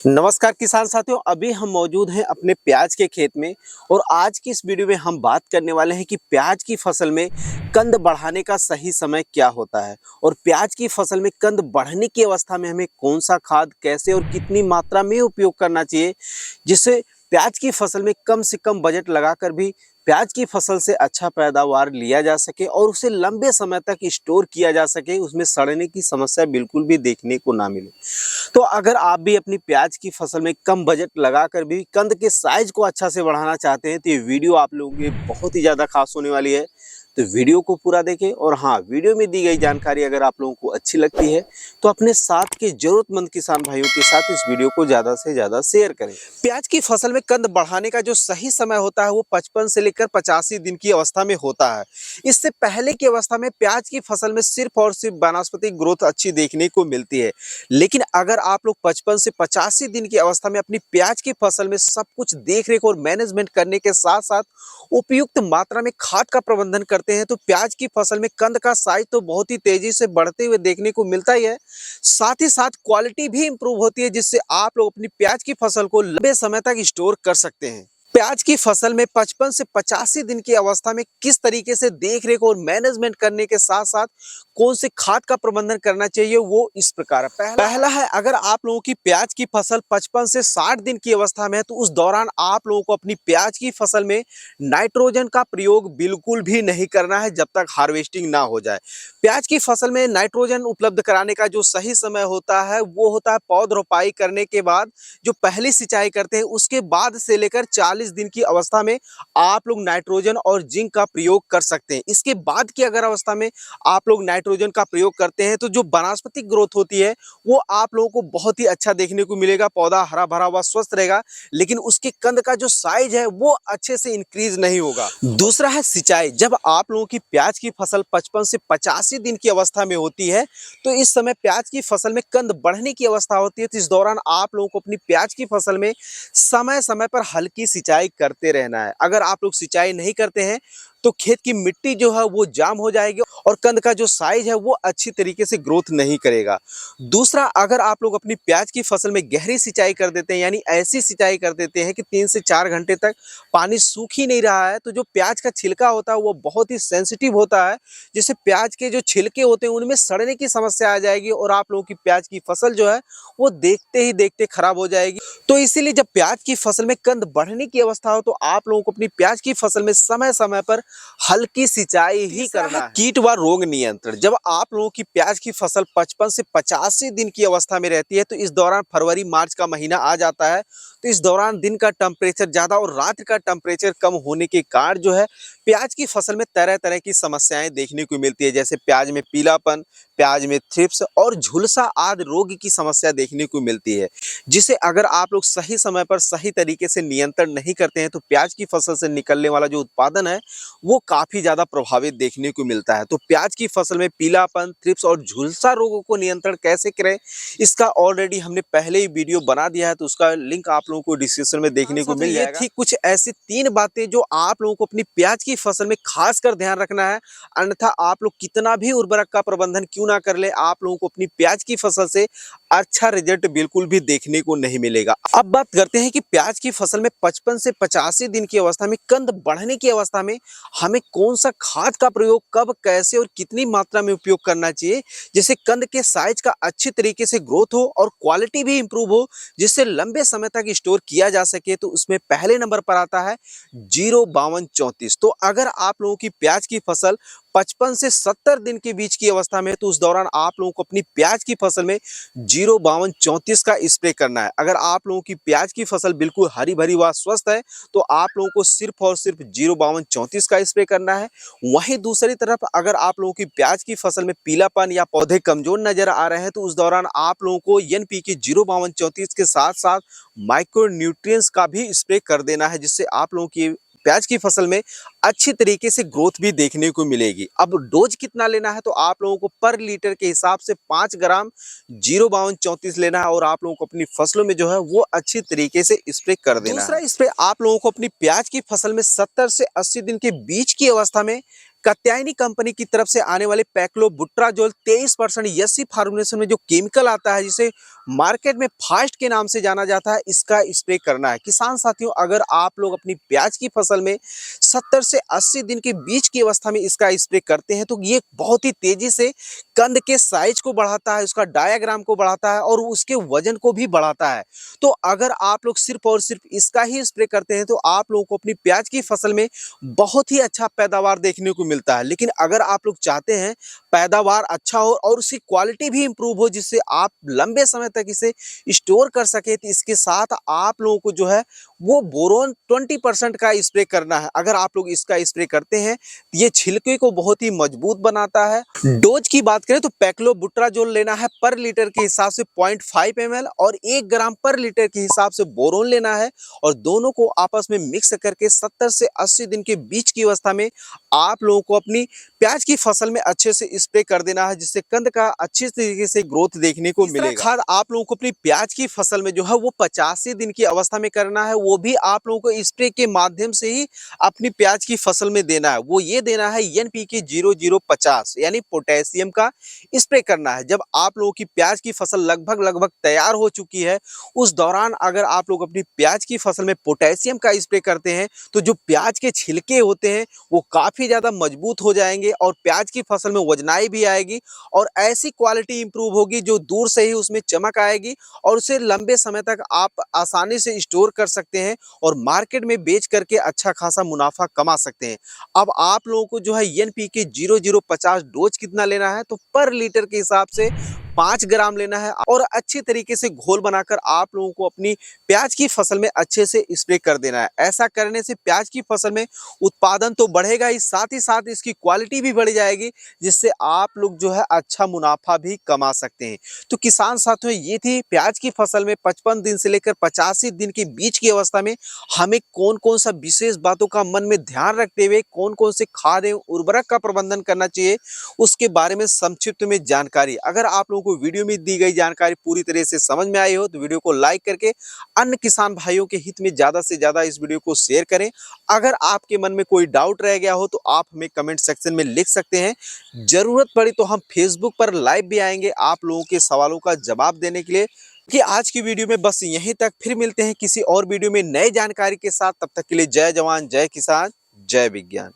नमस्कार किसान साथियों, अभी हम मौजूद हैं अपने प्याज के खेत में। और आज की इस वीडियो में हम बात करने वाले हैं कि प्याज की फसल में कंद बढ़ाने का सही समय क्या होता है और प्याज की फसल में कंद बढ़ने की अवस्था में हमें कौन सा खाद कैसे और कितनी मात्रा में उपयोग करना चाहिए, जिससे प्याज की फसल में कम से कम बजट लगाकर भी प्याज की फसल से अच्छा पैदावार लिया जा सके और उसे लंबे समय तक स्टोर किया जा सके, उसमें सड़ने की समस्या बिल्कुल भी देखने को ना मिले। तो अगर आप भी अपनी प्याज की फसल में कम बजट लगाकर भी कंद के साइज को अच्छा से बढ़ाना चाहते हैं, तो ये वीडियो आप लोगों के बहुत ही ज़्यादा खास होने वाली है। तो वीडियो को पूरा देखें और हाँ, वीडियो में दी गई जानकारी अगर आप लोगों को अच्छी लगती है तो अपने साथ के जरूरतमंद किसान भाइयों के साथ इस वीडियो को ज़्यादा से ज़्यादा शेयर करें। प्याज की फसल में कंद बढ़ाने का जो सही समय होता है वो 55 से लेकर 85 दिन की अवस्था में होता है। इससे पहले की अवस्था में प्याज की फसल में सिर्फ और सिर्फ वानस्पतिक ग्रोथ अच्छी देखने को मिलती है। लेकिन अगर आप लोग 55 से 85 दिन की अवस्था में अपनी प्याज की फसल में सब कुछ देख रेख और मैनेजमेंट करने के साथ साथ उपयुक्त मात्रा में खाद का प्रबंधन करते हैं, तो प्याज की फसल में कंद का साइज तो बहुत ही तेजी से बढ़ते हुए देखने को मिलता ही है। साथ ही साथ क्वालिटी भी इंप्रूव होती है, जिससे आप लोग अपनी प्याज की फसल को लंबे समय तक स्टोर कर सकते हैं। प्याज की फसल में 55 से 85 दिन की अवस्था में किस तरीके से देख रेख और मैनेजमेंट करने के साथ साथ कौन से खाद का प्रबंधन करना चाहिए वो इस प्रकार है। पहला है, अगर आप लोगों की प्याज की फसल 55 से 60 दिन की अवस्था में है तो उस दौरान आप लोगों को अपनी प्याज की फसल में नाइट्रोजन का प्रयोग बिल्कुल भी नहीं करना है जब तक हार्वेस्टिंग ना हो जाए। प्याज की फसल में नाइट्रोजन उपलब्ध कराने का जो सही समय होता है वो होता है पौध रोपाई करने के बाद जो पहली सिंचाई करते हैं उसके बाद से लेकर 40 दिन की अवस्था में आप लोग नाइट्रोजन और जिंक का प्रयोग कर सकते हैं। इसके बाद की अगर अवस्था में आप लोग नाइट्रोजन का प्रयोग करते हैं तो जो वनस्पतिक ग्रोथ होती है वो आप लोगों को बहुत ही अच्छा देखने को मिलेगा, पौधा हरा भरा हुआ स्वस्थ रहेगा, लेकिन उसके कंद का जो साइज है वो अच्छे से इंक्रीज नहीं होगा। दूसरा है सिंचाई। जब आप लोगों की प्याज की फसल 55 से 85 दिन की अवस्था में होती है तो इस समय प्याज की फसल में कंद बढ़ने की अवस्था होती है, तो इस दौरान आप लोगों को अपनी प्याज की फसल में समय समय पर हल्की सिंचाई करते रहना है। अगर आप लोग सिंचाई नहीं करते हैं तो खेत की मिट्टी जो है वो जाम हो जाएगी और कंद का जो साइज है वो अच्छी तरीके से ग्रोथ नहीं करेगा। दूसरा, अगर आप लोग अपनी प्याज की फसल में गहरी सिंचाई कर देते हैं, यानी ऐसी सिंचाई कर देते हैं कि 3 से 4 घंटे तक पानी सूख ही नहीं रहा है, तो जो प्याज का छिलका होता है वो बहुत ही सेंसिटिव होता है, जिससे प्याज के जो छिलके होते हैं उनमें सड़ने की समस्या आ जाएगी और आप लोगों की प्याज की फसल जो है वो देखते ही देखते खराब हो जाएगी। तो इसीलिए जब प्याज की फसल में कंद बढ़ने की अवस्था हो तो आप लोगों को अपनी प्याज की फसल में समय समय पर हल्की सिंचाई ही करना है। कीट व रोग नियंत्रण। जब आप लोगों की प्याज की फसल 55 से 85 दिन की अवस्था में रहती है तो इस दौरान फरवरी मार्च का महीना आ जाता है, तो इस दौरान दिन का टेम्परेचर ज़्यादा और रात का टेम्परेचर कम होने के कारण जो है प्याज की फसल में तरह तरह की समस्याएं देखने को मिलती है, जैसे प्याज में पीलापन, प्याज में थ्रिप्स और झुलसा आदि रोग की समस्या देखने को मिलती है, जिसे अगर आप लोग सही समय पर सही तरीके से नियंत्रण नहीं करते हैं तो प्याज की फसल से निकलने वाला जो उत्पादन है वो काफ़ी ज़्यादा प्रभावित देखने को मिलता है। तो प्याज की फसल में पीलापन, थ्रिप्स और झुलसा रोगों को नियंत्रण कैसे करें, इसका ऑलरेडी हमने पहले ही वीडियो बना दिया है, तो उसका लिंक आप लोगों को डिस्क्रिप्शन में देखने को मिल जाएगा। ये थी कुछ ऐसी 3 बातें जो आप लोगों को अपनी प्याज की फसल में खासकर ध्यान रखना है, अन्यथा आप लोग कितना भी उर्वरक का प्रबंधन क्यों ना कर ले, आप लोगों को अपनी प्याज की फसल से अच्छा रिजल्ट बिल्कुल भी देखने को नहीं मिलेगा। अब बात करते हैं कि प्याज की फसल में 55 से 85 दिन की अवस्था में कंद बढ़ने की अवस्था में हमें कौन सा खाद का प्रयोग कब, कैसे और कितनी मात्रा में उपयोग करना चाहिए, जिससे कंद के साइज का अच्छी तरीके से ग्रोथ हो और क्वालिटी भी इंप्रूव हो, जिससे लंबे समय तक स्टोर किया जा सके। तो उसमें पहले नंबर पर आता है 05234। तो अगर आप लोगों की प्याज की फसल 55 से 70 दिन के बीच की अवस्था में है तो उस दौरान आप लोगों को अपनी प्याज की फसल में 05234 का स्प्रे करना है। अगर आप लोगों की प्याज की फसल बिल्कुल हरी भरी व स्वस्थ है तो आप लोगों को सिर्फ और सिर्फ 05234 का स्प्रे करना है। वहीं दूसरी तरफ अगर आप लोगों की प्याज की फसल में पीलापन या पौधे कमजोर नजर आ रहे हैं तो उस दौरान आप लोगों को NPK 05234 के साथ साथ माइक्रो न्यूट्रिएंट्स का भी स्प्रे कर देना है, जिससे आप लोगों की प्याज की फसल में अच्छी तरीके से ग्रोथ भी देखने को मिलेगी। अब डोज कितना लेना है तो आप लोगों को पर लीटर के हिसाब से 5 ग्राम 05234 लेना है और आप लोगों को अपनी फसलों में जो है वो अच्छी तरीके से स्प्रे कर देना है। दूसरा स्प्रे आप लोगों को अपनी प्याज की फसल में 70 से 80 दिन के बीच की अवस्था में कात्यायनी कंपनी की तरफ से आने वाले पैक्लोबुट्राजोल 23% यस्सी फार्मुलेशन में जो केमिकल आता है, जिसे मार्केट में फास्ट के नाम से जाना जाता है, इसका स्प्रे करना है। किसान साथियों, अगर आप लोग अपनी प्याज की फसल में 70 से 80 दिन के बीच की अवस्था में इसका स्प्रे करते हैं, तो ये बहुत ही तेजी से कंद के साइज को बढ़ाता है, उसका डायाग्राम को बढ़ाता है और उसके वजन को भी बढ़ाता है। तो अगर आप लोग सिर्फ और सिर्फ इसका ही स्प्रे करते हैं, तो आप लोगों को अपनी प्याज की फसल में बहुत ही अच्छा पैदावार देखने को मिलता है। लेकिन अगर आप लोग चाहते हैं पैदावार अच्छा हो और उसकी क्वालिटी भी इंप्रूव हो, जिससे आप लंबे समय तक इसे स्टोर कर सके, तो इसके साथ आप लोगों को जो है वो बोरोन 20% का स्प्रे करना है। अगर आप लोग इसका स्प्रे करते हैं, तो ये छिलके को बहुत ही मजबूत बनाता है। डोज की बात करें तो पैक्लोबुट्राजोल लेना है पर लीटर के हिसाब से 0.5 ml और 1 ग्राम पर लीटर के हिसाब से बोरोन लेना है, और दोनों को आपस में मिक्स करके 70 से 80 दिन के बीच की अवस्था में आप लोगों को अपनी प्याज की फसल में अच्छे से स्प्रे कर देना है, जिससे कंद का अच्छी तरीके से ग्रोथ देखने को मिलेगा। खाद आप लोगों को अपनी प्याज की फसल में जो है वो 85 दिन की अवस्था में करना है, वो भी आप लोगों को स्प्रे के माध्यम से ही अपनी प्याज की फसल में देना है। वो ये देना है NPK 0050 यानी पोटेशियम का स्प्रे करना है। जब आप लोगों की प्याज की फसल लगभग तैयार हो चुकी है, उस दौरान अगर आप लोग अपनी प्याज की फसल में पोटेशियम का स्प्रे करते हैं, तो जो प्याज के छिलके होते हैं वो काफी ज्यादा मजबूत हो जाएंगे और प्याज की फसल में वजनाई भी आएगी और ऐसी क्वालिटी इंप्रूव होगी जो दूर से ही उसमें चमक आएगी और उसे लंबे समय तक आप आसानी से स्टोर कर सकते हैं और मार्केट में बेच करके अच्छा खासा मुनाफा कमा सकते हैं। अब आप लोगों को जो है NPK 0050 डोज कितना लेना है, तो पर लीटर के हिसाब से 5 ग्राम लेना है और अच्छी तरीके से घोल बनाकर आप लोगों को अपनी प्याज की फसल में अच्छे से स्प्रे कर देना है। ऐसा करने से प्याज की फसल में उत्पादन तो बढ़ेगा ही, साथ इसकी क्वालिटी भी बढ़ जाएगी, जिससे आप लोग जो है अच्छा मुनाफा भी कमा सकते हैं। तो किसान साथियों, ये थी प्याज की फसल में 55 दिन से लेकर 85 दिन के बीच की अवस्था में हमें कौन कौन सा विशेष बातों का मन में ध्यान रखते हुए कौन कौन से खाद एवं उर्वरक का प्रबंधन करना चाहिए, उसके बारे में संक्षिप्त में जानकारी। अगर आप लोगों को वीडियो में दी गई जानकारी पूरी तरह से समझ में आई हो, तो वीडियो को लाइक करके अन्य किसान भाइयों के हित में ज्यादा से ज्यादा इस वीडियो को शेयर करें। अगर आपके मन में कोई डाउट रह गया हो, तो आप हमें कमेंट सेक्शन में लिख सकते हैं। जरूरत पड़ी तो हम फेसबुक पर लाइव भी आएंगे आप लोगों के सवालों का जवाब देने के लिए। कि आज की वीडियो में बस यहीं तक, फिर मिलते हैं किसी और वीडियो में नई जानकारी के साथ। तब तक के लिए जय जवान, जय किसान, जय विज्ञान।